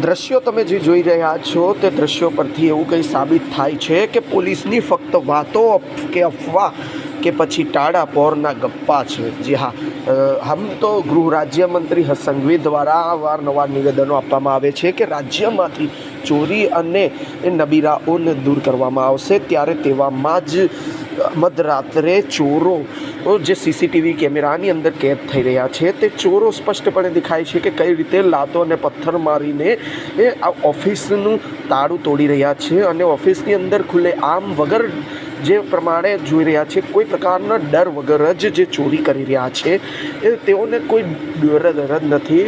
દ્રશ્યો તમે જે જોઈ રહ્યા છો તે દ્રશ્યો પરથી એવું કંઈ સાબિત થાય છે કે પોલીસની ફક્ત વાતો કે અફવા કે પછી ટાળા પોરના ગપ્પા છે। જી હા, હમ તો ગૃહ રાજ્યમંત્રી હર્ષ સંઘવી દ્વારા અવારનવાર નિવેદનો આપવામાં આવે છે કે રાજ્યમાંથી ચોરી અને નબીરાઓને દૂર કરવામાં આવશે, ત્યારે તેવામાં જ મધરાત્રે ચોરો જે સીસીટીવી કેમેરાની અંદર કેદ થઈ રહ્યા છે તે ચોરો સ્પષ્ટપણે દેખાય છે કે કઈ રીતે લાતો અને પથ્થર મારીને આ ઓફિસનું તાળું તોડી રહ્યા છે અને ઓફિસની અંદર ખુલ્લે આમ વગર જે પ્રમાણે જોઈ રહ્યા છે કોઈ પ્રકારના ડર વગર જ જે ચોરી કરી રહ્યા છે એ તેઓને કોઈ ડર જ નથી।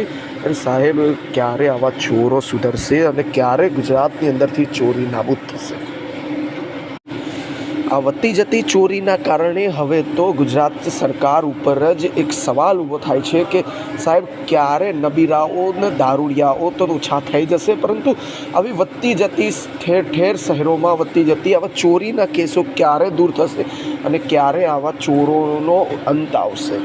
સાહેબ, ક્યારે આવા ચોરો સુધરશે અને ક્યારે ગુજરાતની અંદરથી ચોરી નાબૂદ થશે? આ વધતી જતી ચોરીના કારણે હવે તો ગુજરાત સરકાર ઉપર જ એક સવાલ ઊભો થાય છે કે સાહેબ, ક્યારે નબીરાઓ ને દારૂડિયાઓ તો ઓછા થઈ જશે, પરંતુ આવી વધતી જતી ઠેર ઠેર શહેરોમાં વધતી જતી આવા ચોરીના કેસો ક્યારે દૂર થશે અને ક્યારે આવા ચોરોનો અંત આવશે?